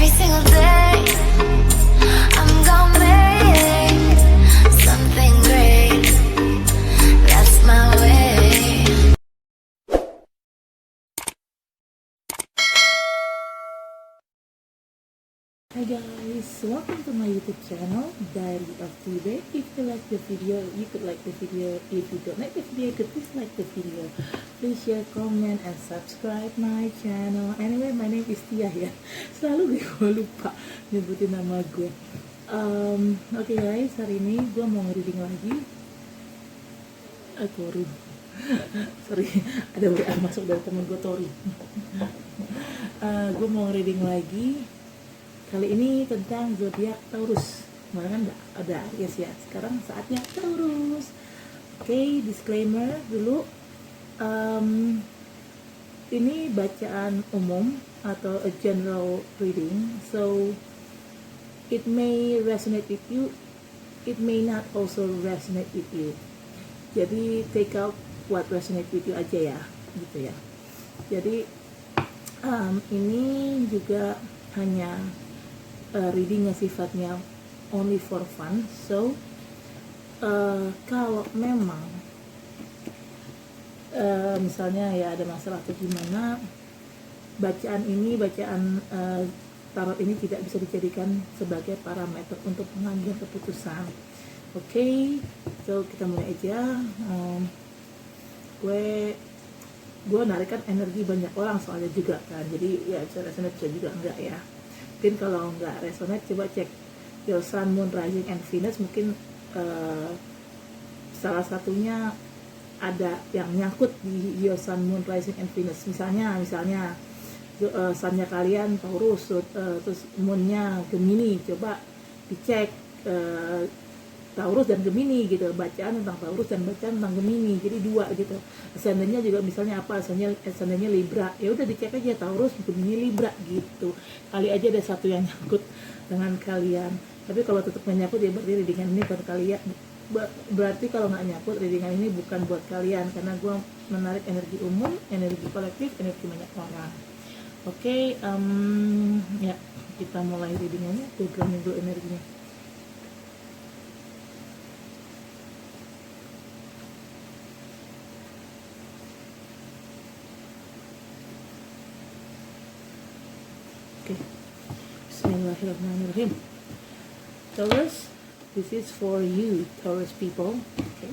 every single day. I'm gonna make something great. That's my way. Hi guys, welcome to my YouTube channel, Diary of Today. If you like the video, you could like the video. If you don't like the video, you could dislike the video. Please share, comment, and subscribe my channel. Anyway, my name is Tia ya. Selalu gue lupa nyebutin nama gue. Oke guys, hari ini gue mau reading lagi. Tori. Sorry, ada WA masuk dari temen gue, Tori. Gue mau reading lagi. Kali ini tentang zodiak Taurus. Kemarin kan ada Aries ya. Sekarang saatnya Taurus. Oke, disclaimer dulu. Ini bacaan umum atau a general reading. So it may resonate with you. It may not also resonate with you. Jadi take out what resonate with you aja ya, gitu ya. Jadi ini juga hanya readingnya sifatnya only for fun. So kalau memang misalnya ya ada masalah atau gimana, bacaan tarot ini tidak bisa dijadikan sebagai parameter untuk mengambil keputusan. Oke, so kita mulai aja. Gue narikkan energi banyak orang soalnya juga kan, jadi ya bisa resonate bisa juga enggak ya. Mungkin kalau nggak resonate, coba cek your sun, moon, rising, and Venus. Mungkin salah satunya ada yang nyangkut di your sun, moon, rising, and Venus. Misalnya sunnya kalian Taurus, terus moonnya Gemini. Coba dicek Taurus dan Gemini gitu, bacaan tentang Taurus dan bacaan tentang Gemini, jadi dua gitu. Ascendennya juga misalnya apa, ascendennya Libra, ya udah dicek aja Taurus, Gemini, Libra gitu. Kali aja ada satu yang nyangkut dengan kalian. Tapi kalau tetap nggak nyangkut ya berarti readingan ini buat kalian. Berarti kalau nggak nyangkut, readingan ini bukan buat kalian, karena gue menarik energi umum, energi kolektif, energi banyak orang. Oke, ya kita mulai readingannya. Gue geramin dulu energinya. Okay. Bismillahirrahmanirrahim. Taurus, this is for you, Taurus people. Okay.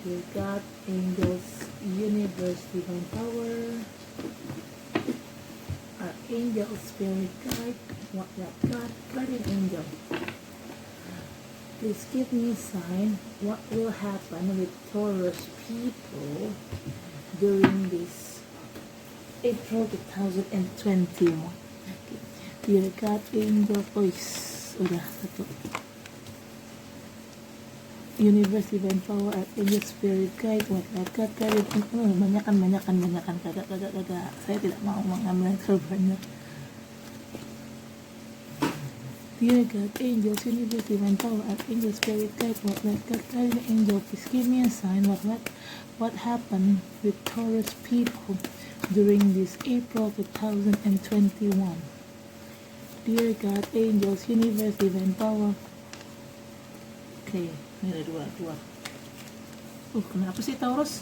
You got angels, universe, divine power, archangel, spirit guide, what God, guardian angel. Please give me a sign what will happen with Taurus people during this April 2021. Okay. Dear God, angel voice. Udah satu. Universe, divine power, archangel, spirit guide, what God, guide. Banyakan kagak. Saya tidak mau mengambil yang terlalu banyak. Dear God, angels, universe, divine power, archangel, spirit guide, what God, guide, angel. Please give me a sign what happened with Taurus people during this April 2021. Dear God, angels, universe, divine power. Oke, ini ada dua. Kenapa sih Taurus?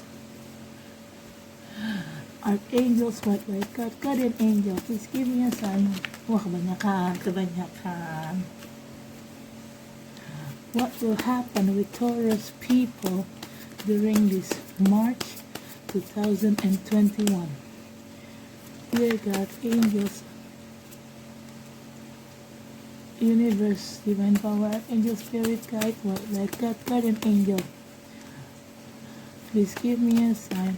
Archangels, white light, God, guardian angel, please give me a sign. Wah, kebanyakan. What will happen with Taurus people during this March 2021? Dear God, angels, universe, divine power, angel, spirit guide, what light, God, guardian angel. Please give me a sign.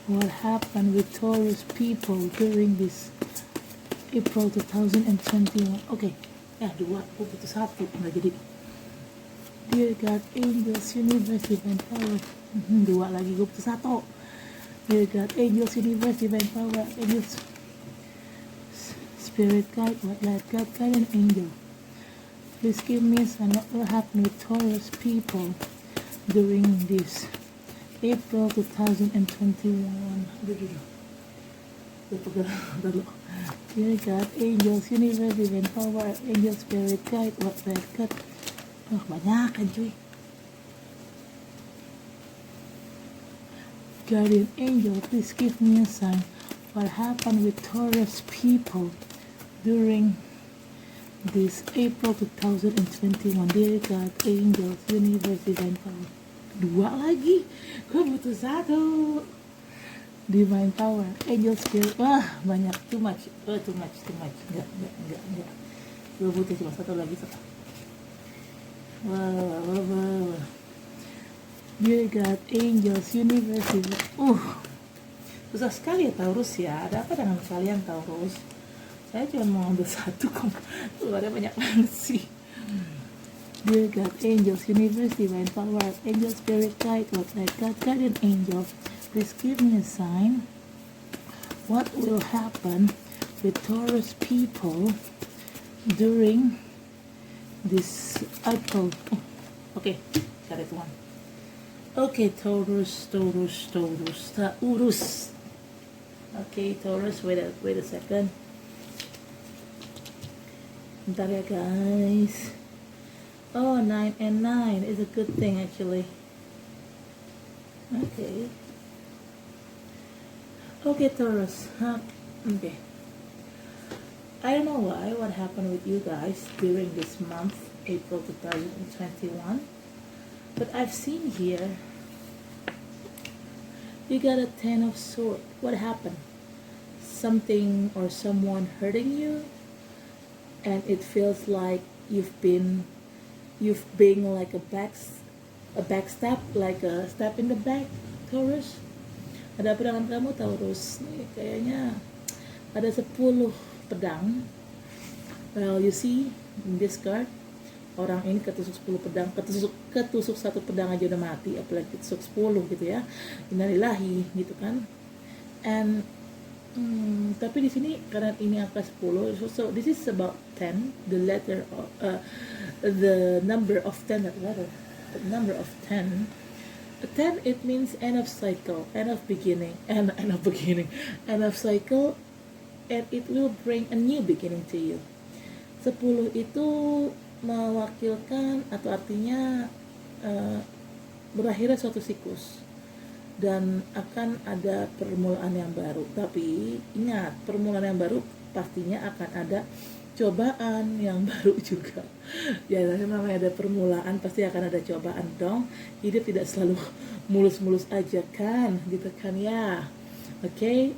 What happened with Taurus people during this April 2021? Okay, ya dua, aku butuh satu, nggak jadi. Dear God, angels, universe, divine power. Dua lagi, gue butuh satu. Dear God, angels, universe, divine power, angels, spirit guide, what light, God, guardian angel. Please give me a sign what will happen with Taurus people during this April 2021. Dulu. Dear God, angels, universe, divine power, angel spirit guide, what red cut. Banyak kan cuy. Guardian angel, please give me a sign. What happened with Taurus people during this April 2021? Dear God, angels, universe, divine power. 2 lagi, gue butuh 1. Divine power, angel spirit, banyak, too much, enggak, gue butuh cuma 1 lagi. Wah. Dear God, angels, universe, susah sekali ya Taurus ya. Ada apa dengan kalian Taurus? Saya cuma mau ambil 1 kok, keluarnya banyak banget sih. Dear God, angels, universe, divine power, angel spirit guide, what like God, guardian angel, please give me a sign. What will happen with Taurus people during this April? Okay, got it one. Okay, Taurus. Okay, Taurus, wait a second. Bentar ya guys. Oh, 9 and 9 is a good thing actually. Okay, Taurus. Okay. I don't know what happened with you guys during this month, April 2021. But I've seen here, you got a 10 of Swords. What happened? Something or someone hurting you, and it feels like you've been like a backstab, like a stab in the back, Taurus. Ada apa dengan kamu Taurus? Nih kayaknya ada 10 pedang. Well, you see in this card, orang ini ketusuk 10 pedang, ketusuk 1 pedang aja udah mati, apalagi ketusuk 10 gitu ya. Innalillahi gitu kan. And tapi di sini karena ini angka 10, so this is about 10, the letter of, the number of 10, the number of 10. 10, it means end of cycle, end of cycle, and it will bring a new beginning to you. 10 itu mewakilkan atau artinya berakhirnya suatu siklus dan akan ada permulaan yang baru. Tapi ingat, permulaan yang baru pastinya akan ada cobaan yang baru juga. Ya, namanya ada permulaan pasti akan ada cobaan dong. Hidup tidak selalu mulus-mulus aja kan, gitu kan ya. Oke,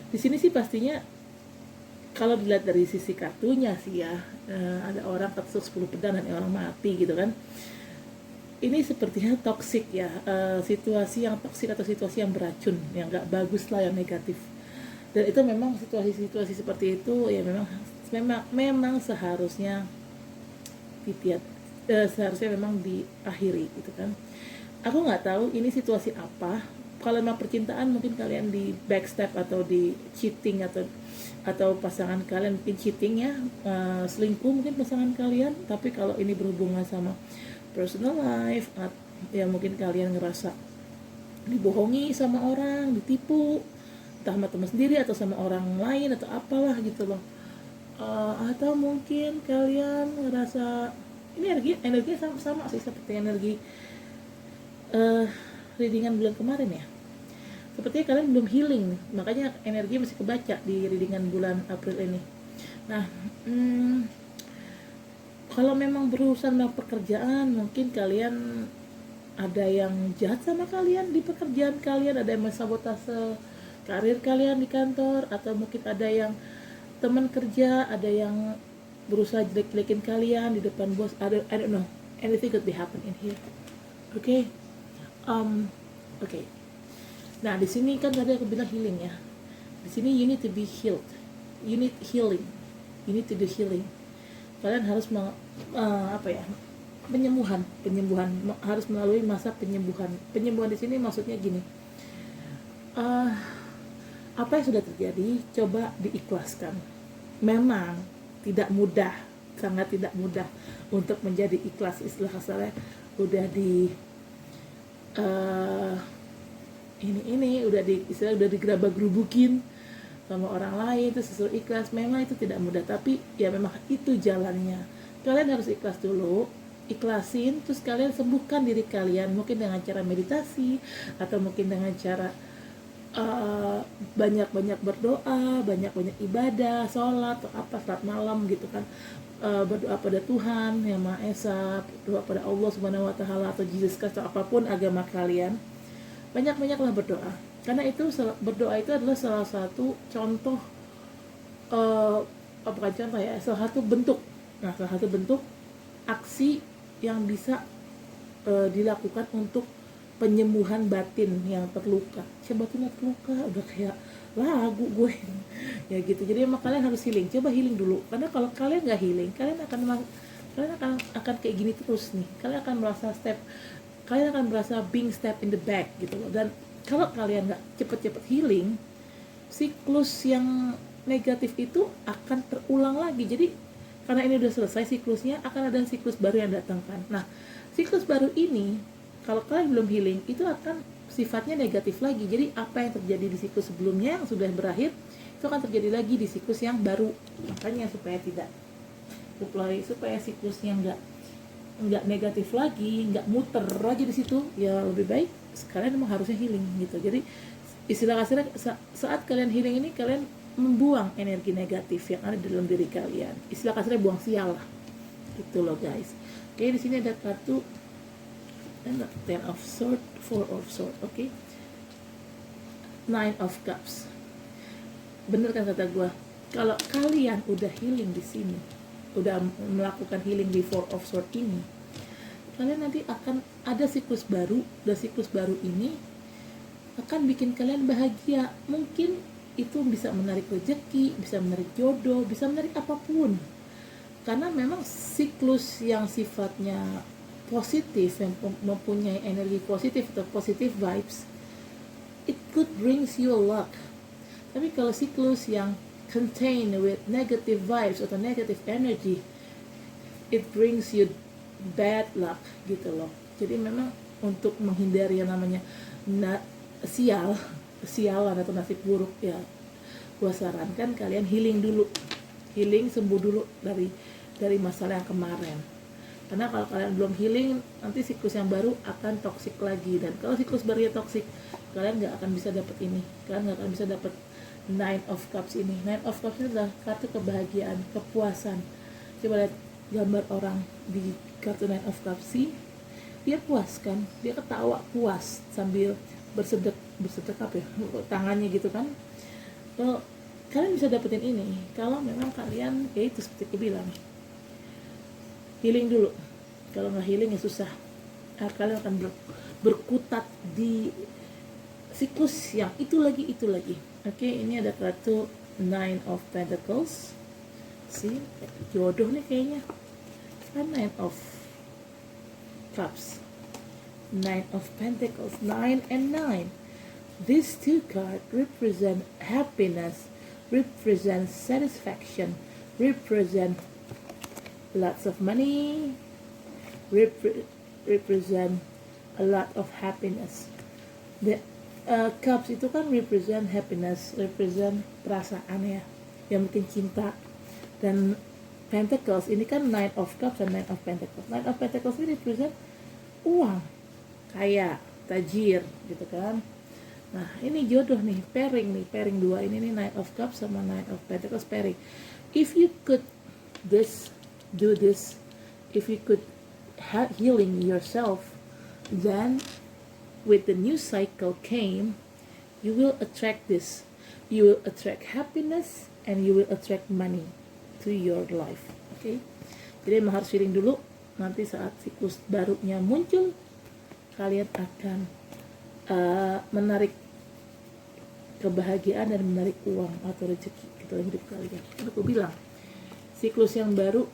di sini sih pastinya kalau dilihat dari sisi kartunya sih ya, ada orang ketusuk 10 pedang dan orang mati gitu kan. Ini sepertinya toksik ya, situasi yang toksik atau situasi yang beracun, yang gak bagus lah, yang negatif. Dan itu memang situasi-situasi seperti itu ya memang seharusnya seharusnya memang diakhiri gitu kan. Aku nggak tahu ini situasi apa. Kalau memang percintaan mungkin kalian di backstab atau di cheating atau pasangan kalian mungkin cheating ya, selingkuh mungkin pasangan kalian. Tapi kalau ini berhubungan sama personal life, ya mungkin kalian ngerasa dibohongi sama orang, ditipu, entah sama teman sendiri atau sama orang lain atau apalah gitu loh. Atau mungkin kalian ngerasa ini energinya sama sih seperti energi readingan bulan kemarin ya. Sepertinya kalian belum healing, makanya energi masih kebaca di readingan bulan April ini. Nah, kalau memang berurusan dengan pekerjaan, mungkin kalian ada yang jahat sama kalian di pekerjaan kalian, ada yang mensabotase karir kalian di kantor, atau mungkin ada yang teman kerja, ada yang berusaha jelek-jelekin kalian di depan bos. I don't know, anything could be happen in here. Okay. Nah, di sini kan tadi aku bilang healing ya. Di sini you need to be healed. You need healing. You need to do healing. Kalian harus penyembuhan harus melalui masa penyembuhan. Penyembuhan di sini maksudnya gini. Apa yang sudah terjadi coba diikhlaskan. Memang tidak mudah, sangat tidak mudah untuk menjadi ikhlas. Istilah kasarnya udah ini udah digerabak-gerubukin sama orang lain, terus disuruh ikhlas. Memang itu tidak mudah, tapi ya memang itu jalannya. Kalian harus ikhlas dulu, ikhlasin, terus kalian sembuhkan diri kalian, mungkin dengan cara meditasi atau mungkin dengan cara banyak-banyak berdoa, banyak-banyak ibadah, sholat atau apa, salat malam gitu kan. Berdoa pada Tuhan yang Maha Esa, berdoa pada Allah Subhanahu wa taala atau Jesus Christ atau apapun agama kalian. Banyak-banyaklah berdoa. Karena itu berdoa itu adalah salah satu contoh bukan contoh ya, salah satu bentuk. Nah, salah satu bentuk aksi yang bisa dilakukan untuk penyembuhan batin yang terluka. Siapa batinnya terluka udah kayak lagu gue ya gitu. Jadi emang kalian harus healing. Coba healing dulu, karena kalau kalian nggak healing, kalian akan kayak gini terus nih. Kalian akan merasa being step in the back gitu loh. Dan kalau kalian nggak cepet-cepet healing, siklus yang negatif itu akan terulang lagi. Jadi karena ini udah selesai siklusnya, akan ada siklus baru yang datang kan. Nah, siklus baru ini kalau kalian belum healing, itu akan sifatnya negatif lagi. Jadi apa yang terjadi di siklus sebelumnya yang sudah berakhir, itu akan terjadi lagi di siklus yang baru. Makanya supaya siklusnya nggak negatif lagi, nggak muter aja di situ, ya lebih baik kalian memang harusnya healing gitu. Jadi istilah kasarnya, saat kalian healing ini, kalian membuang energi negatif yang ada di dalam diri kalian. Istilah kasarnya buang sial lah, gitu loh guys. Oke, di sini ada kartu Ten of Swords, Four of Swords, oke. Nine of Cups. Bener kan kata gue? Kalau kalian udah healing di sini, udah melakukan healing di Four of Swords ini, kalian nanti akan ada siklus baru. Dan siklus baru ini akan bikin kalian bahagia. Mungkin itu bisa menarik rezeki, bisa menarik jodoh, bisa menarik apapun. Karena memang siklus yang sifatnya positif, yang mempunyai energi positif atau positive vibes, it could brings you luck. Tapi kalau siklus yang contain with negative vibes atau negative energy, it brings you bad luck gitu loh. Jadi memang untuk menghindari yang namanya sialan atau nasib buruk, ya gua sarankan kalian healing dulu, sembuh dulu dari masalah yang kemarin. Karena kalau kalian belum healing, nanti siklus yang baru akan toksik lagi. Dan kalau siklus barunya toksik, kalian nggak akan bisa dapat ini. Kalian nggak akan bisa dapat Nine of Cups ini. Nine of Cups ini adalah kartu kebahagiaan, kepuasan. Coba lihat gambar orang di kartu Nine of Cups sih. Dia puas kan? Dia ketawa puas sambil bersedekap ya, tangannya gitu kan. Kalau kalian bisa dapetin ini, kalau memang kalian kayak itu seperti aku bilang, healing dulu. Kalau nggak healing ya susah. Kalian akan berkutat di siklus yang itu lagi. Oke, ini ada kartu Nine of Pentacles. Jodoh nih kayaknya. Nine of Cups, Nine of Pentacles, 9 and 9. These two cards represent happiness, represent satisfaction, represent lots of money, represent a lot of happiness. The cups itu kan represent happiness, represent perasaan ya, yang penting cinta. Dan Pentacles ini kan Nine of Cups dan Nine of Pentacles. Nine of Pentacles ini represent uang, kaya, tajir gitu kan. Nah ini jodoh nih, pairing dua ini nih, Nine of Cups sama Nine of Pentacles pairing. If you could do this, if you could healing yourself, then with the new cycle came, you will attract this. You will attract happiness and you will attract money to your life. Okay? Jadi emang harus healing dulu. Nanti saat siklus barunya muncul, kalian akan menarik kebahagiaan dan menarik uang atau rezeki gitu dalam hidup kalian. Aku bilang, siklus yang baru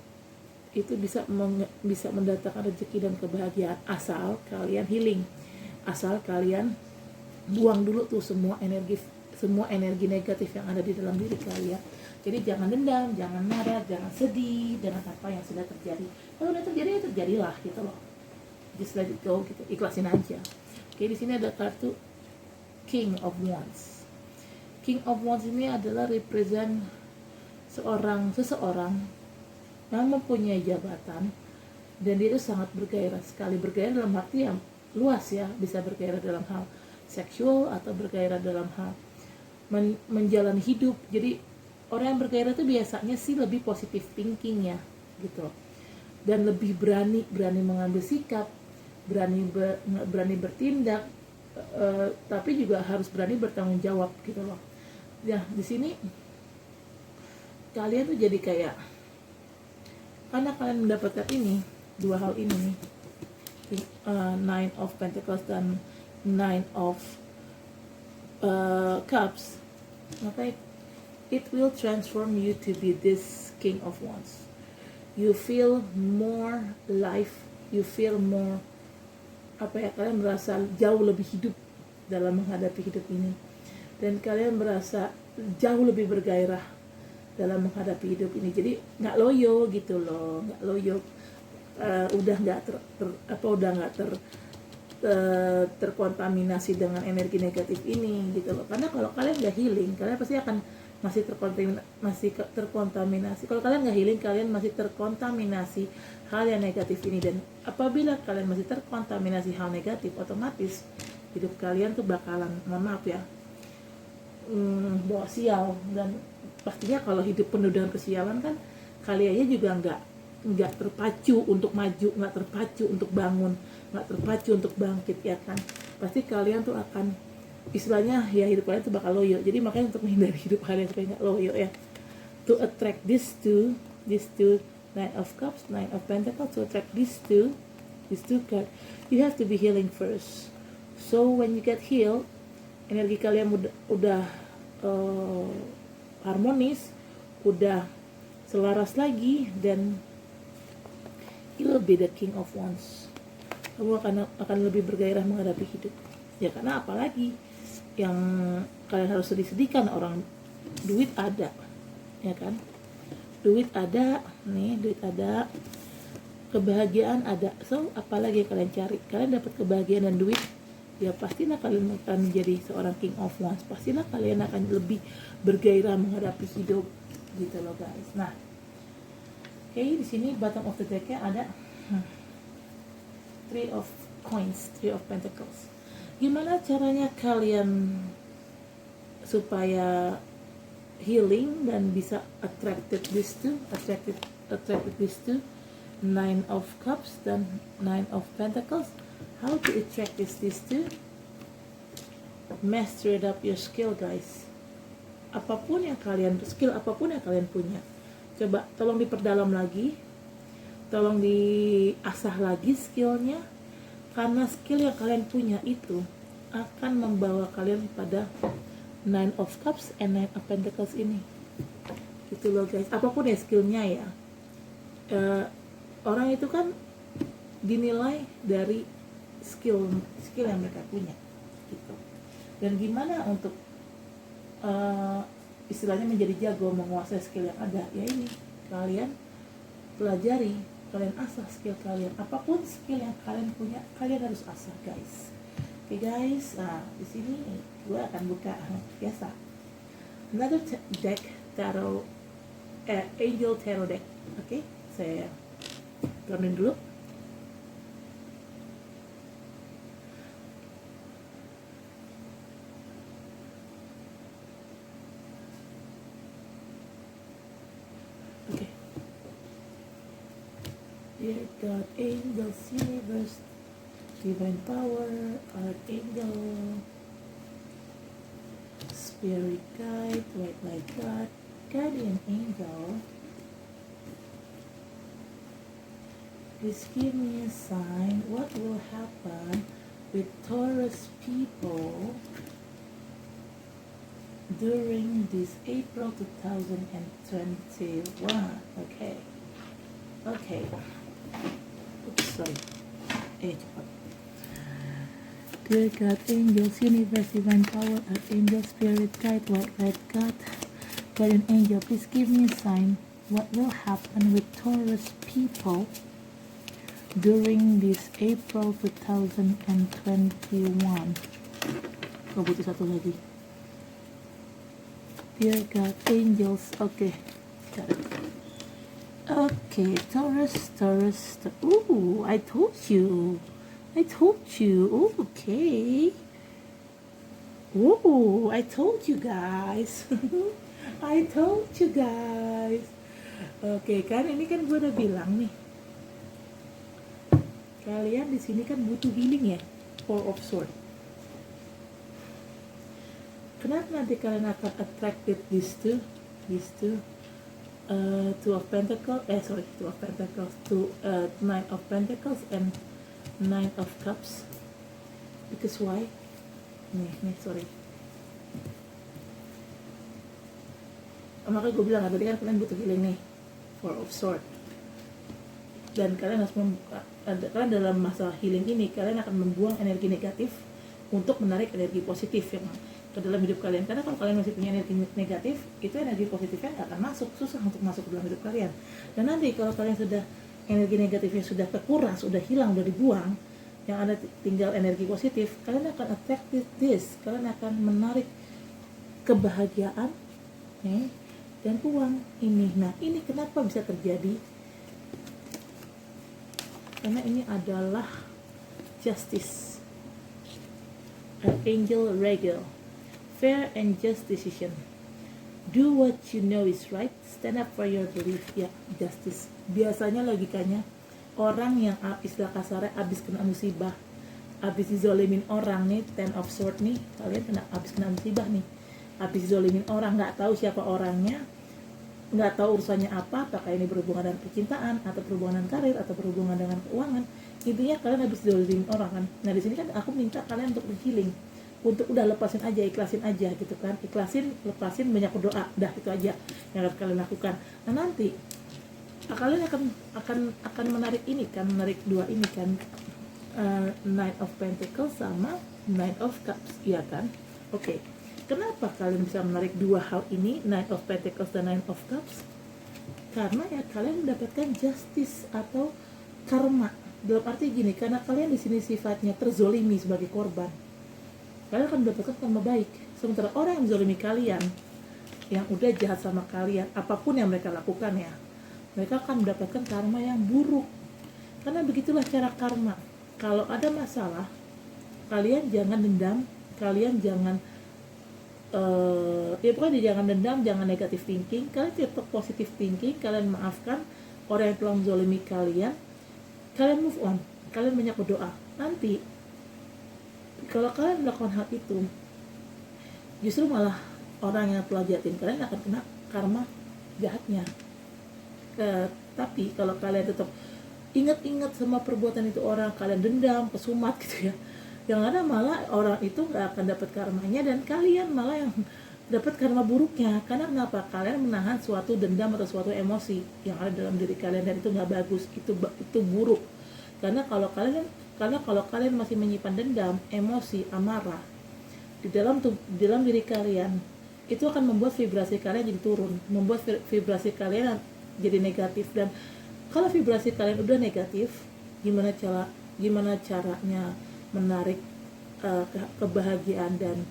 itu bisa mendatangkan rezeki dan kebahagiaan asal kalian healing, asal kalian buang dulu tuh semua energi negatif yang ada di dalam diri kalian. Jadi jangan dendam, jangan marah, jangan sedih dengan apa yang sudah terjadi. Kalau udah terjadi ya terjadilah gitu loh. Just let it go gitu, ikhlasin aja. Oke, di sini ada kartu King of Wands. King of Wands ini adalah represent seseorang yang mempunyai jabatan dan dia itu sangat bergairah sekali. Bergairah dalam arti yang luas ya, bisa bergairah dalam hal seksual atau bergairah dalam hal menjalani hidup. Jadi orang yang bergairah itu biasanya sih lebih positive thinking ya gitu, dan lebih berani mengambil sikap, berani bertindak, tapi juga harus berani bertanggung jawab gitu loh. Ya di sini kalian tuh jadi kayak, karena kalian mendapatkan ini, dua hal ini nih, Nine of Pentacles dan Nine of Cups, maka it will transform you to be this King of Wands. You feel more life, you feel more kalian merasa jauh lebih hidup dalam menghadapi hidup ini, dan kalian merasa jauh lebih bergairah dalam menghadapi hidup ini. Jadi nggak loyo gitu loh, nggak loyo, udah nggak terkontaminasi dengan energi negatif ini gitu loh. Karena kalau kalian nggak healing, kalian pasti akan masih terkontaminasi. Kalau kalian nggak healing, kalian masih terkontaminasi hal yang negatif ini. Dan apabila kalian masih terkontaminasi hal negatif, otomatis hidup kalian tuh bakalan, mohon maaf ya, bawa sial. Dan pastinya kalau hidup penuh dengan kesialan kan, kaliannya juga nggak terpacu untuk maju, nggak terpacu untuk bangun, nggak terpacu untuk bangkit ya kan. Pasti kalian tuh akan, istilahnya ya, hidup kalian tuh bakal loyo. Jadi makanya untuk menghindari hidup kalian supaya nggak loyo ya, to attract these two Nine of Cups, Nine of Pentacles, to attract these two cards, you have to be healing first. So when you get healed, energi kalian udah harmonis, udah selaras lagi, dan you will be the King of Wands. Kamu akan lebih bergairah menghadapi hidup. Ya karena apalagi yang kalian harus sedih-sedihkan, orang duit ada, ya kan? Duit ada, nih duit ada, kebahagiaan ada. So apalagi kalian cari? Kalian dapat kebahagiaan dan duit, ya pastilah kalian akan menjadi seorang King of Wands. Pastilah kalian akan lebih bergairah menghadapi hidup gitu loh guys. Nah, oke, di sini bottom of the deck-nya ada Three of Coins, Three of Pentacles. Gimana caranya kalian supaya healing dan bisa attracted these two, Nine of Cups dan Nine of Pentacles? How to attract these two? Master up your skill guys. Apapun yang kalian punya, coba tolong diperdalam lagi, tolong diasah lagi skillnya, karena skill yang kalian punya itu akan membawa kalian pada Nine of Cups and Nine of Pentacles ini gitu loh guys. Apapun ya skillnya ya, orang itu kan dinilai dari skill yang mereka punya gitu. Dan gimana untuk istilahnya menjadi jago, menguasai skill yang ada, ya ini kalian pelajari, kalian asah skill kalian. Apapun skill yang kalian punya, kalian harus asah guys. Oke guys, nah di sini gue akan buka biasa another deck tarot, angel tarot deck. Oke, saya turunin dulu. Oke, dear God, angels, universe, divine power, archangel, spirit guide, white light God, guardian angel, please give me a sign. What will happen with Taurus people during this April 2021? Okay. Oops, sorry. Cepat. Dear God, angels, universe, divine power, archangel, spirit guide, white light God, guardian angel, please give me a sign. What will happen with Taurus people during this April 2021? Gak butuh satu lagi. Dear God, angels. Oke, got it. Okay, Taurus. Ooh, I told you. Okay. Ooh, I told you guys. I told you guys. Oke, kan ini kan gue udah bilang nih. Kalian di sini kan butuh healing ya, Four of Swords. Kenapa nanti kalian akan attracted these two? Two of Pentacles, Nine of Pentacles and Nine of Cups. Because why? Sorry. Makanya gue bilang tadi kan kalian butuh healing nih, Four of Swords. Dan kalian harus kalian dalam masa healing ini kalian akan membuang energi negatif untuk menarik energi positif yang ke dalam hidup kalian. Karena kalau kalian masih punya energi negatif, itu energi positifnya nggak akan masuk, susah untuk masuk ke dalam hidup kalian. Dan nanti kalau kalian sudah energi negatifnya sudah terkuras, sudah hilang, sudah dibuang, yang ada tinggal energi positif, kalian akan attract this, kalian akan menarik kebahagiaan dan uang ini. Nah, ini kenapa bisa terjadi? Karena ini adalah justice, Archangel Regal, fair and just decision, do what you know is right, stand up for your belief. Ya, justice. Biasanya logikanya orang yang istilah kasarnya abis kena musibah, abis dizolimin orang nih, Ten of Swords nih, kalian abis kena musibah nih, abis dizolimin orang, nggak tahu siapa orangnya, nggak tahu urusannya apa, apakah ini berhubungan dengan percintaan atau berhubungan dengan karir atau berhubungan dengan keuangan. Intinya kalian habis dizolimin orang kan. Nah, di sini kan aku minta kalian untuk healing, untuk udah lepasin aja, ikhlasin aja gitu kan, lepasin, banyak berdoa, dah itu aja yang harus kalian lakukan. Nah, nanti kalian akan menarik ini kan, menarik dua ini kan, Nine of Pentacles sama Nine of Cups, iya kan? Oke. Kenapa kalian bisa menarik dua hal ini, Nine of Pentacles dan Nine of Cups? Karena ya kalian mendapatkan justice atau karma. Dalam arti gini, karena kalian di sini sifatnya terzolimi sebagai korban, kalian akan mendapatkan karma baik. Sementara orang yang menzolimi kalian, yang udah jahat sama kalian, apapun yang mereka lakukan ya, mereka akan mendapatkan karma yang buruk. Karena begitulah cara karma. Kalau ada masalah, kalian jangan dendam, kalian jangan ya pokoknya jangan dendam, jangan negative thinking, kalian tetap positive thinking, kalian maafkan orang yang telah menzolimi kalian, kalian move on, kalian banyak berdoa. Nanti kalau kalian melakukan hal itu, justru malah orang yang telah jahatin kalian akan kena karma jahatnya. Tapi kalau kalian tetap ingat-ingat sama perbuatan itu orang, kalian dendam, kesumat gitu ya, yang ada malah orang itu nggak akan dapat karmanya dan kalian malah yang dapat karma buruknya. Karena kenapa? Kalian menahan suatu dendam atau suatu emosi yang ada dalam diri kalian, dan itu nggak bagus, itu buruk. Karena kalau kalian masih menyimpan dendam, emosi, amarah di dalam diri kalian, itu akan membuat vibrasi kalian jadi turun, membuat vibrasi kalian jadi negatif. Dan kalau vibrasi kalian udah negatif, gimana caranya menarik kebahagiaan dan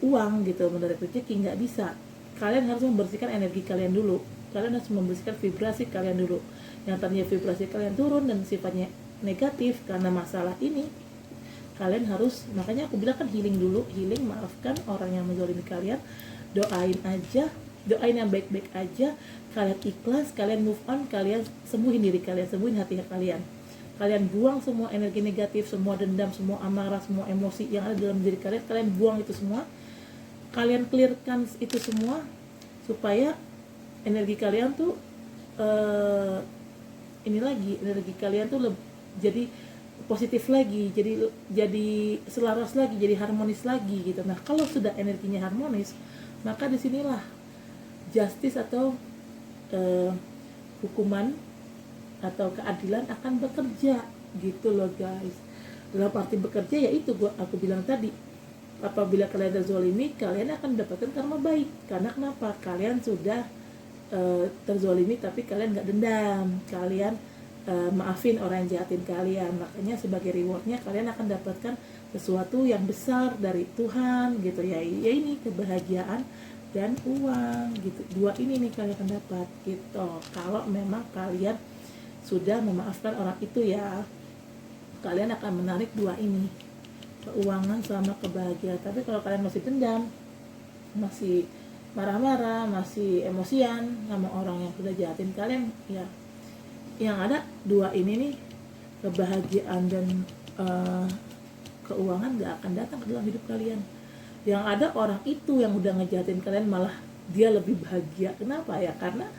uang gitu, menarik rezeki? Nggak bisa. Kalian harus membersihkan energi kalian dulu, kalian harus membersihkan vibrasi kalian dulu. Yang tadinya vibrasi kalian turun dan sifatnya negatif karena masalah ini, kalian harus, makanya aku bilang kan healing dulu, maafkan orang yang menzalimi kalian, doain yang baik-baik aja, kalian ikhlas, kalian move on, kalian sembuhin diri kalian, sembuhin hati kalian. Kalian buang semua energi negatif, semua dendam, semua amarah, semua emosi yang ada dalam diri kalian, kalian buang itu semua. Kalian clearkan itu semua supaya energi kalian tuh energi kalian tuh jadi positif lagi, jadi selaras lagi, jadi harmonis lagi gitu. Nah, kalau sudah energinya harmonis, maka disinilah justice atau hukuman atau keadilan akan bekerja gitu loh guys. Dalam arti bekerja yaitu aku bilang tadi, apabila kalian terzolimi, kalian akan mendapatkan karma baik. Karena kenapa? Kalian sudah terzolimi tapi kalian gak dendam, kalian maafin orang yang jahatin kalian. Makanya sebagai rewardnya kalian akan dapatkan sesuatu yang besar dari Tuhan gitu ya. Ya ini kebahagiaan dan uang gitu. Dua ini nih kalian akan dapat gitu. Kalau memang kalian sudah memaafkan orang itu ya, kalian akan menarik dua ini, keuangan sama kebahagiaan. Tapi kalau kalian masih dendam, masih marah-marah, masih emosian sama orang yang sudah jahatin kalian, ya yang ada dua ini nih, kebahagiaan dan keuangan gak akan datang ke dalam hidup kalian. Yang ada orang itu yang udah ngejahatin kalian malah dia lebih bahagia. Kenapa ya? Karena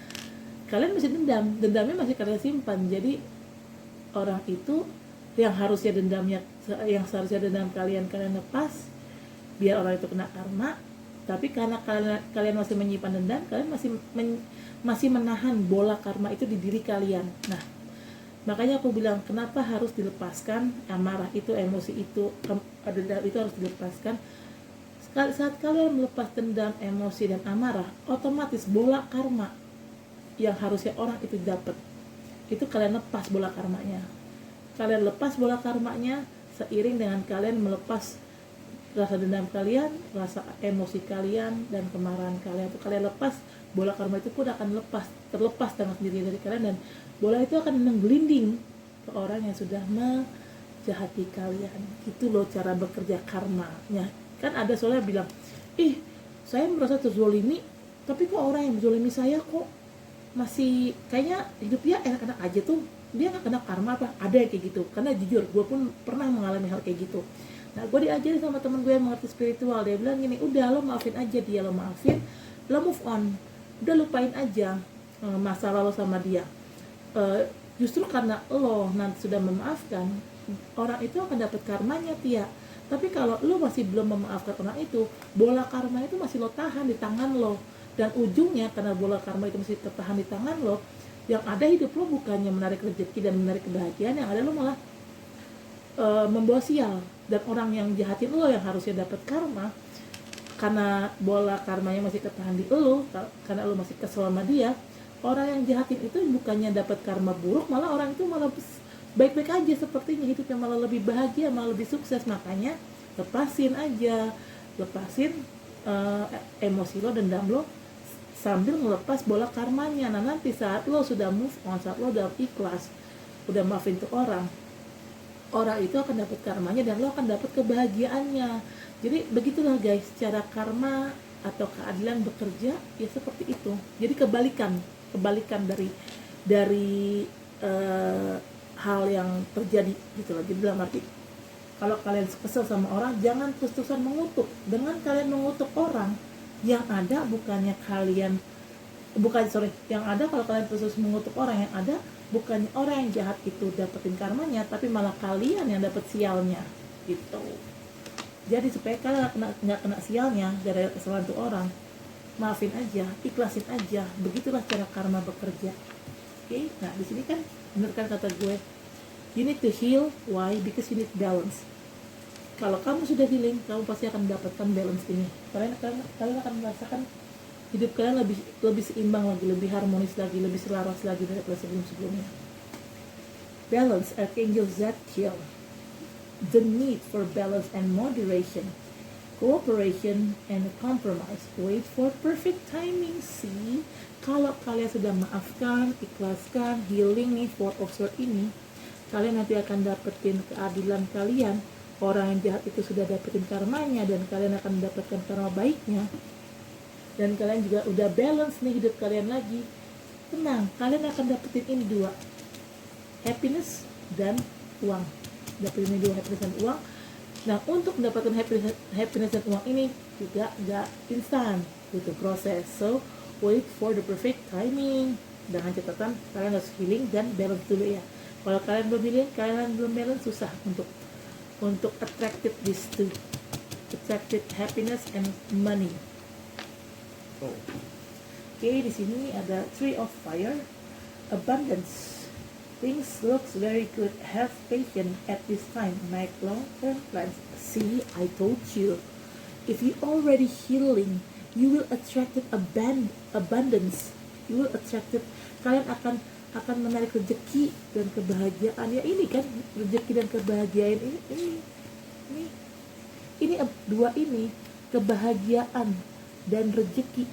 kalian masih dendamnya masih kalian simpan. Jadi orang itu yang harusnya seharusnya dendam kalian lepas biar orang itu kena karma, tapi karena kalian masih menyimpan dendam, kalian masih menahan bola karma itu di diri kalian. Nah, makanya aku bilang kenapa harus dilepaskan amarah itu, emosi itu, dendam itu harus dilepaskan. Saat kalian melepas dendam, emosi dan amarah, otomatis bola karma yang harusnya orang itu dapat, itu kalian lepas bola karmanya. Kalian lepas bola karmanya seiring dengan kalian melepas rasa dendam kalian, rasa emosi kalian, dan kemarahan kalian. Itu kalian lepas, bola karma itu pun akan terlepas dengan sendiri dari kalian, dan bola itu akan menggelinding ke orang yang sudah menjahati kalian. Gitu loh cara bekerja karmanya. Kan ada soalnya bilang, ih saya merasa terzolimi, tapi kok orang yang menzolimi saya kok masih kayaknya hidupnya enak-enak aja tuh, dia nggak kena karma apa? Ada yang kayak gitu. Karena jujur, gue pun pernah mengalami hal kayak gitu. Nah, gue diajarin sama temen gue yang mengerti spiritual, dia bilang gini, udah lo maafin aja dia, lo maafin, lo move on, udah lupain aja masa lalu sama dia. Justru karena lo nanti sudah memaafkan, orang itu akan dapat karmanya Tia. Tapi kalau lo masih belum memaafkan orang itu, bola karma itu masih lo tahan di tangan lo, dan ujungnya karena bola karma itu masih tertahan di tangan lo, yang ada hidup lo bukannya menarik rezeki dan menarik kebahagiaan, yang ada lo malah membawa sial. Dan orang yang jahatin lo yang harusnya dapat karma, karena bola karmanya masih tertahan di lo, karena lo masih kesel sama dia, orang yang jahatin itu bukannya dapat karma buruk, malah orang itu malah baik-baik aja sepertinya, hidupnya malah lebih bahagia, malah lebih sukses. Makanya lepasin emosi lo, dendam lo, sambil melepas bola karmanya. Nah, nanti saat lo sudah move on, saat lo udah ikhlas, udah maafin tuh orang itu akan dapat karmanya dan lo akan dapat kebahagiaannya. Jadi begitulah guys, cara karma atau keadilan bekerja ya seperti itu. Jadi kebalikan dari hal yang terjadi gitu loh. Jadi dalam arti, kalau kalian kesel sama orang, jangan terus-terusan mengutuk. Dengan kalian mengutuk orang, yang ada yang ada kalau kalian terus mengutuk orang, yang ada bukannya orang yang jahat itu dapetin karmanya, tapi malah kalian yang dapet sialnya gitu. Jadi supaya kalian nggak kena sialnya dari kesalahan tuh orang, maafin aja, ikhlasin aja. Begitulah cara karma bekerja. Oke? Nah di sini kan bener kan kata gue, you need to heal. Why? Because you need balance. Kalau kamu sudah healing, kamu pasti akan mendapatkan balance ini. Kalian akan merasakan hidup kalian lebih seimbang lagi, lebih harmonis lagi, lebih selaras lagi daripada sebelumnya. Balance, Archangel Zadkiel. The need for balance and moderation, cooperation and compromise. Wait for perfect timing. See, kalau kalian sudah maafkan, ikhlaskan, healing nih, Four of Swords ini, kalian nanti akan dapetin keadilan kalian. Orang yang jahat itu sudah dapetin karmanya, dan kalian akan mendapatkan karma baiknya. Dan kalian juga udah balance nih hidup kalian lagi. Tenang, kalian akan dapetin ini dua, happiness dan uang. Dapetin ini dua, happiness dan uang. Nah, untuk mendapatkan happiness dan uang ini juga gak instan, butuh proses. So, wait for the perfect timing. Dengan catatan, kalian harus healing dan balance dulu ya. Kalau kalian belum healing, kalian belum balance, susah untuk attracted these two, attracted happiness and money. Oke, di sini ada Tree of Fire, abundance. Things looks very good. Have patience at this time. Make long-term plans. See, I told you. If you already healing, you will attracted abundance. You will attracted. Kalian akan menarik rezeki dan kebahagiaan. Ya ini kan rezeki dan kebahagiaan ini Ini dua ini, kebahagiaan dan rezeki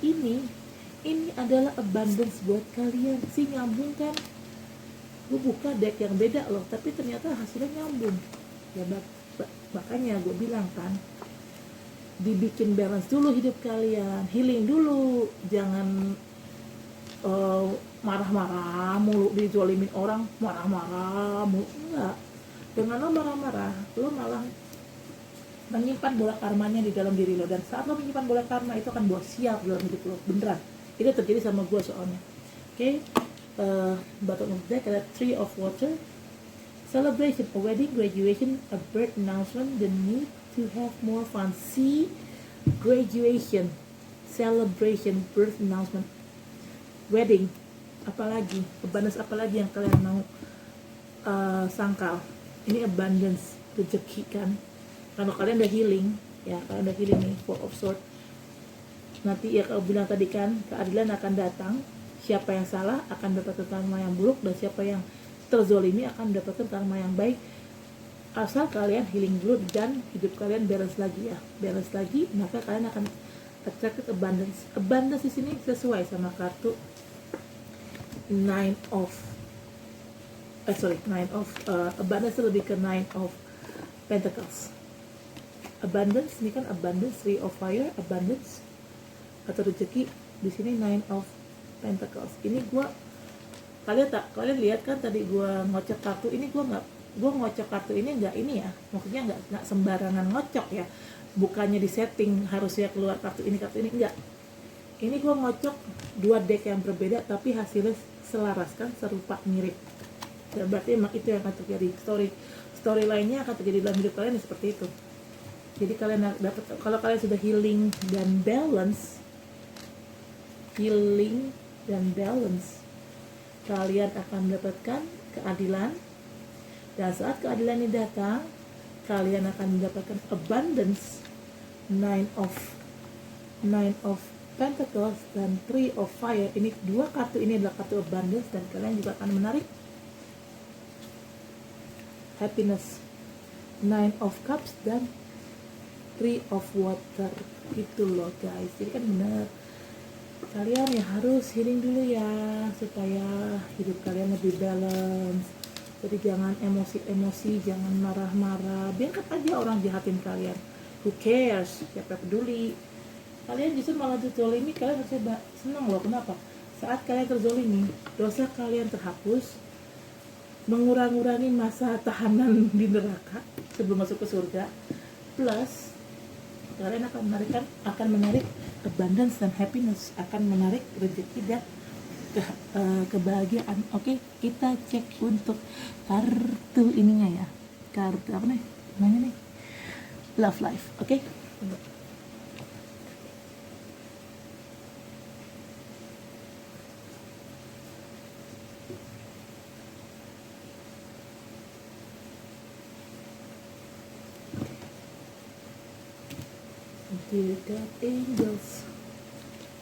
ini adalah abundance buat kalian. Si nyambung kan? Gue buka deck yang beda loh, tapi ternyata hasilnya nyambung. Ya makanya gue bilang kan, dibikin balance dulu hidup kalian, healing dulu, jangan marah-marah mulu, dijolimin orang marah-marah mulu, enggak. Dengan lo marah-marah, lo malah menyimpan bola karmanya di dalam diri lo, dan saat lo menyimpan bola karma itu akan bawa sial dalam hidup lo, beneran. Itu terjadi sama gue soalnya. Oke, bottom of deck ada Three of Water, celebration, a wedding, graduation, a birth announcement, the need to have more fun. See, graduation, celebration, birth announcement, wedding, apalagi abundance, apalagi yang kalian mau sangkal. Ini abundance, rezeki kan. Kalau kalian udah healing, ya kalian udah healing nih, Four of Swords. Nanti ya kalau bilang tadi kan, keadilan akan datang. Siapa yang salah akan mendapatkan karma yang buruk, dan siapa yang terzolimi akan mendapatkan karma yang baik. Asal kalian healing dulu dan hidup kalian balance lagi ya, balance lagi, maka kalian akan attract abundance. Abundance di sini sesuai sama kartu Nine of abundance lebih ke Nine of Pentacles. Abundance ini kan abundance, Three of Fire, abundance atau rezeki. Di sini Nine of Pentacles. Ini kalian lihat kan tadi gua ngocok kartu ini, gua ngocok kartu ini nggak ini ya, maksudnya nggak sembarangan ngocok ya, bukannya di setting harusnya keluar kartu ini enggak. Ini gua ngocok dua deck yang berbeda tapi hasilnya selaras kan, serupa, mirip. Ya, berarti emang itu yang akan terjadi, story lainnya akan terjadi dalam hidup kalian seperti itu. Jadi kalian dapat, kalau kalian sudah healing dan balance, kalian akan mendapatkan keadilan, dan saat keadilan ini datang, kalian akan mendapatkan abundance, Nine of Pentacles dan Three of Fire. Ini dua kartu ini adalah kartu abundance, dan kalian juga akan menarik happiness, Nine of Cups dan Three of Water. Gitu loh guys. Jadi kan benar, kalian ya harus healing dulu ya, supaya hidup kalian lebih balance. Jadi jangan emosi-emosi, jangan marah-marah, biarkan aja orang jahatin kalian, who cares, siapa peduli. Kalian justru malah terzolimi, kalian harus senang loh. Kenapa? Saat kalian terzolimi, dosa kalian terhapus, mengurangi masa tahanan di neraka sebelum masuk ke surga, plus kalian akan menarik abundance dan happiness, akan menarik rezeki dan kebahagiaan. Oke, kita cek untuk kartu ininya ya, kartu apa nih namanya nih, love life. Oke, Dear God, angels,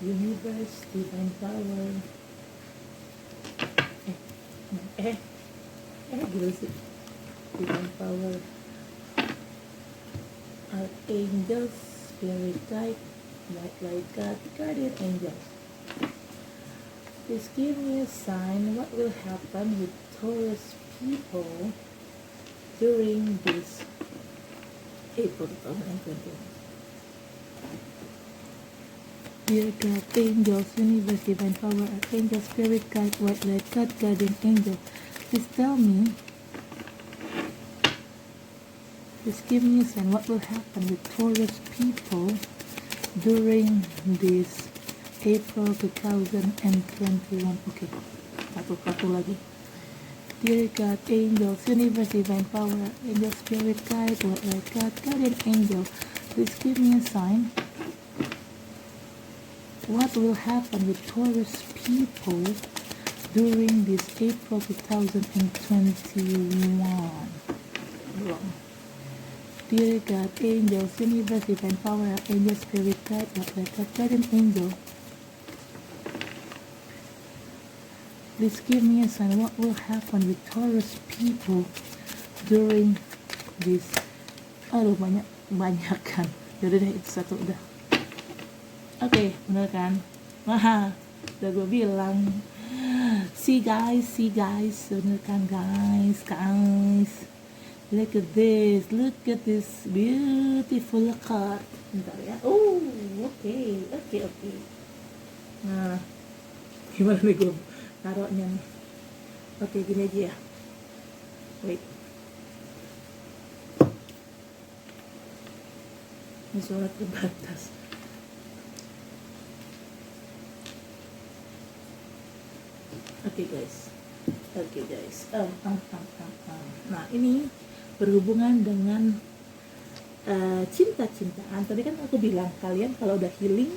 universe, divine power. Gila sih. Divine power, archangels, spirit guide, white light God, guardian angels. Please give me a sign what will happen with Taurus people during this April 2021. Dear God, angels, universe, divine power, archangel, spirit guide, white light God, guardian angel, please tell me, please give me a sign what will happen with Taurus people during this April 2021. Okay, satu lagi. Dear God, angels, universe, divine power, angel, spirit guide, white light God, guardian angel, please give me a sign what will happen with Taurus people during this April 2021? Wrong. Dear God, angels, universe, divine power, angel, spirit guide, guardian angel, please give me a sign what will happen with Taurus people during this Aduh, banyak kan. Yaudah deh, itu satu udah. Oke, bener kan? Wah, udah gue bilang. See guys, bener kan guys. Look at this beautiful card. Bentar ya. Oh, oke. Nah, gimana nih gue taruhnya nih? Oke, gini aja ya. Wait. Ini suara terbatas. Oke guys. Nah, ini berhubungan dengan cinta-cintaan. Tadi kan aku bilang kalian kalau udah healing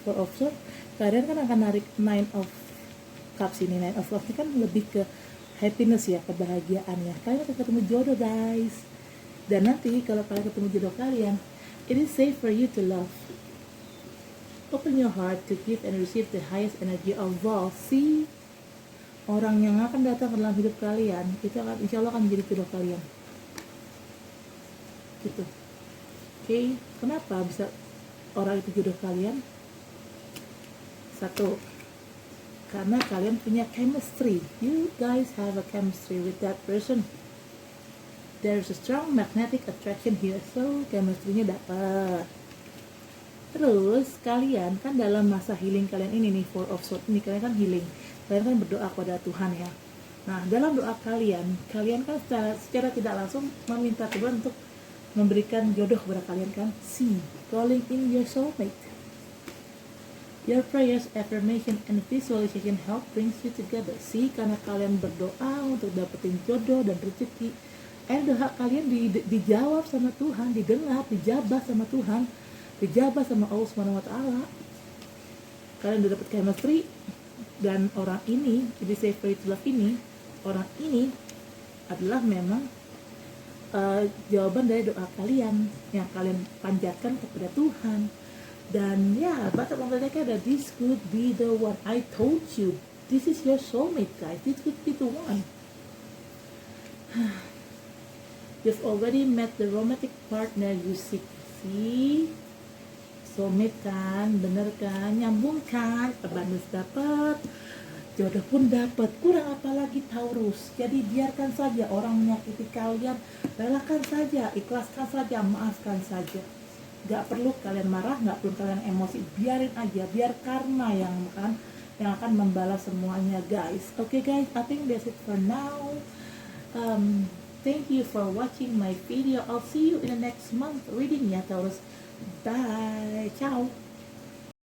for of Swords, kalian kan akan narik Nine of Cups ini. Nine of Cups ini kan lebih ke happiness ya, kebahagiaan ya. Kalian akan ketemu jodoh guys. Dan nanti kalau kalian ketemu jodoh kalian, it is safe for you to love. Open your heart to give and receive the highest energy of all. See, orang yang akan datang ke dalam hidup kalian itu akan, insya Allah akan menjadi jodoh kalian gitu. Oke, kenapa bisa orang itu jodoh kalian? Satu, karena kalian punya chemistry. You guys have a chemistry with that person. There's a strong magnetic attraction here, so chemistry-nya dapat. Terus kalian kan dalam masa healing kalian ini nih, Four of Swords ini, kalian kan healing, kalian kan berdoa kepada Tuhan ya. Nah, dalam doa kalian kan secara tidak langsung meminta Tuhan untuk memberikan jodoh kepada kalian kan. See, calling in your soulmate. Your prayers, affirmation, and visualization help brings you together. See, karena kalian berdoa untuk dapetin jodoh dan rezeki, doa kalian dijawab sama Tuhan, didengar, dijabah sama Tuhan, dijabah sama Allah Subhanahu wa Ta'ala. Kalian udah dapet chemistry, dan orang ini, jadi safe for you to love ini, orang ini adalah memang jawaban dari doa kalian yang kalian panjatkan kepada Tuhan. Dan ya, bottom of the deck ada, this could be the one. I told you, this is your soulmate guys, this could be the one. You've already met the romantic partner you seek. See, soulmate kan, bener kan, nyambung kan, abundance dapat, jodoh pun dapat, kurang apa lagi Taurus. Jadi biarkan saja orang menyakiti kalian, relakan saja, ikhlaskan saja, maafkan saja. Gak perlu kalian marah, gak perlu kalian emosi, biarin aja, biar karma yang akan membalas semuanya guys. Okay guys, I think that's it for now. Thank you for watching my video. I'll see you in the next month reading ya Taurus. Bye, ciao.